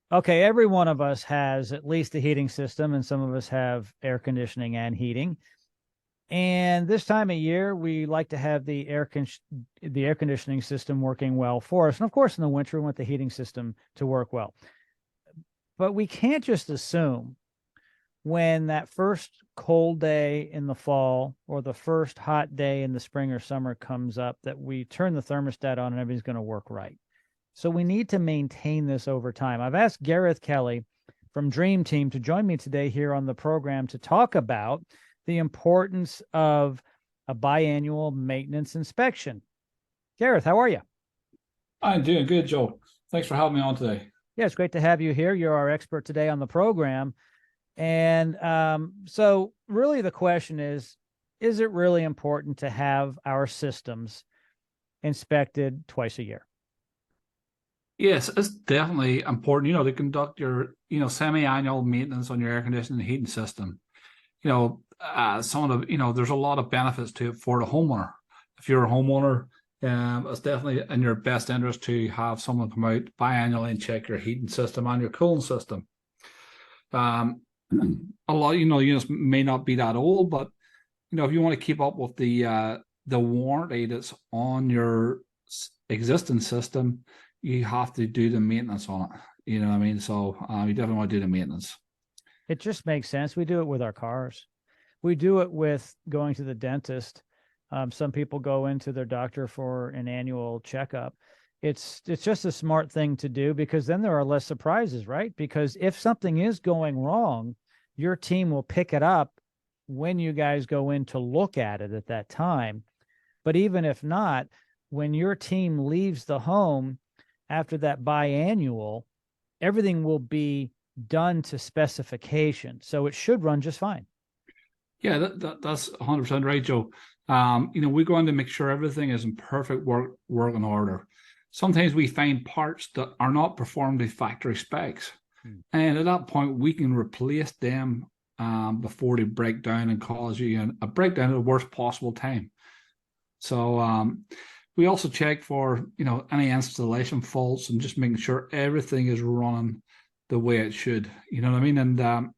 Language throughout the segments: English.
Okay, every one of us has at least a heating system, and some of us have air conditioning and heating. And this time of year, we like to have the air conditioning system working well for us. And of course, in the winter, we want the heating system to work well. But we can't just assume when that first cold day in the fall or the first hot day in the spring or summer comes up that we turn the thermostat on and everything's going to work right. So we need to maintain this over time. I've asked Gareth Kelly from Dream Team to join me today here on the program to talk about the importance of a biannual maintenance inspection. Gareth, how are you? I'm doing good, Joe. Thanks for having me on today. Yeah, it's great to have you here. You're our expert today on the program. And so, really, the question is it really important to have our systems inspected twice a year? Yes, it's definitely important, to conduct your, semi-annual maintenance on your air conditioning and heating system. Some of the, there's a lot of benefits to it for the homeowner. If you're a homeowner, it's definitely in your best interest to have someone come out biannually and check your heating system and your cooling system. A lot, units may not be that old, but if you want to keep up with the warranty that's on your existing system, you have to do the maintenance on it. You know what I mean? So you definitely want to do the maintenance. It just makes sense. We do it with our cars. We do it with going to the dentist. Some people go into their doctor for an annual checkup. It's just a smart thing to do because then there are less surprises, right? Because if something is going wrong, your team will pick it up when you guys go in to look at it at that time. But even if not, when your team leaves the home after that biannual, everything will be done to specification. So it should run just fine. Yeah, that's 100% right, Joe. We're going to make sure everything is in perfect working order. Sometimes we find parts that are not performed to factory specs. And at that point, we can replace them before they break down and cause you a breakdown at the worst possible time. So we also check for, any installation faults and just making sure everything is running the way it should. You know what I mean? And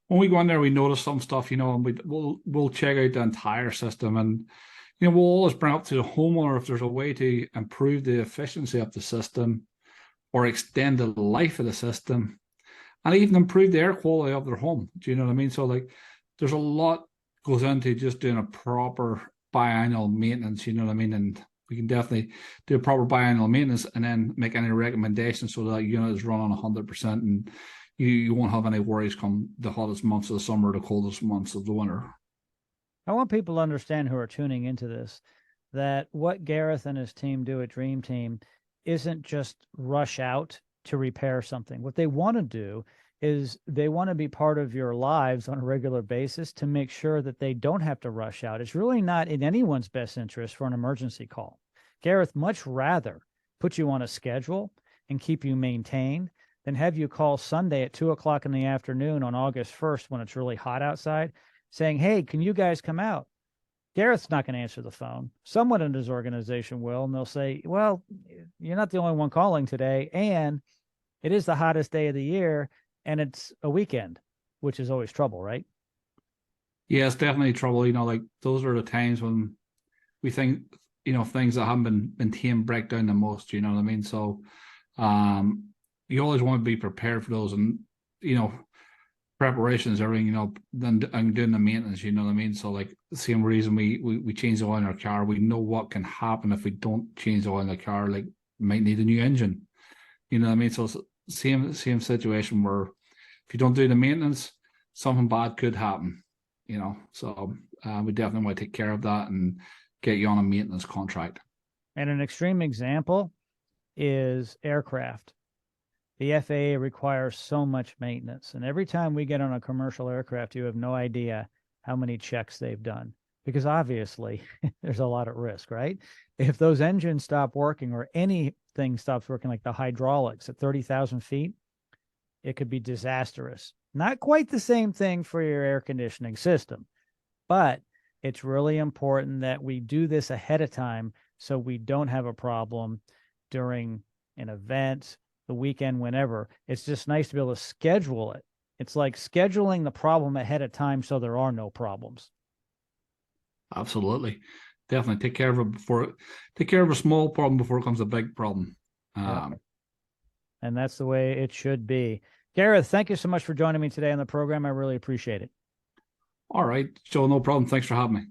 when we go in there, we notice some stuff, and we'll check out the entire system. And, we'll always bring up to the homeowner if there's a way to improve the efficiency of the system or extend the life of the system and even improve the air quality of their home. Do you know what I mean? So, like, there's a lot goes into just doing a proper biannual maintenance, you know what I mean? And we can definitely do a proper biannual maintenance and then make any recommendations so that unit is running 100% and you won't have any worries come the hottest months of the summer, the coldest months of the winter. I want people to understand who are tuning into this that what Gareth and his team do at Dream Team isn't just rush out to repair something. What they want to do is they want to be part of your lives on a regular basis to make sure that they don't have to rush out. It's really not in anyone's best interest for an emergency call. Gareth much rather put you on a schedule and keep you maintained than have you call Sunday at 2 o'clock in the afternoon on August 1st when it's really hot outside saying, hey, can you guys come out? Gareth's not going to answer the phone. Someone in his organization will, and they'll say, well, you're not the only one calling today. And it is the hottest day of the year, and it's a weekend, which is always trouble, right? Yeah, it's definitely trouble. Like those are the times when we think, things that haven't been tamed break down the most, you know what I mean? So you always want to be prepared for those and, preparations, everything, then and doing the maintenance, you know what I mean? So like the same reason we change the oil in our car, we know what can happen if we don't change the oil in the car, like might need a new engine. You know what I mean? So it's same situation where if you don't do the maintenance, something bad could happen, So we definitely want to take care of that and get you on a maintenance contract. And an extreme example is aircraft. The FAA requires so much maintenance. And every time we get on a commercial aircraft, you have no idea how many checks they've done because obviously there's a lot at risk, right? If those engines stop working or anything stops working, like the hydraulics at 30,000 feet, it could be disastrous. Not quite the same thing for your air conditioning system, but it's really important that we do this ahead of time so we don't have a problem during an event the weekend, whenever. It's just nice to be able to schedule it. It's like scheduling the problem ahead of time so there are no problems. Absolutely. Definitely take care of a small problem before it becomes a big problem. And that's the way it should be. Gareth, thank you so much for joining me today on the program. I really appreciate it. All right, Joe, no problem. Thanks for having me.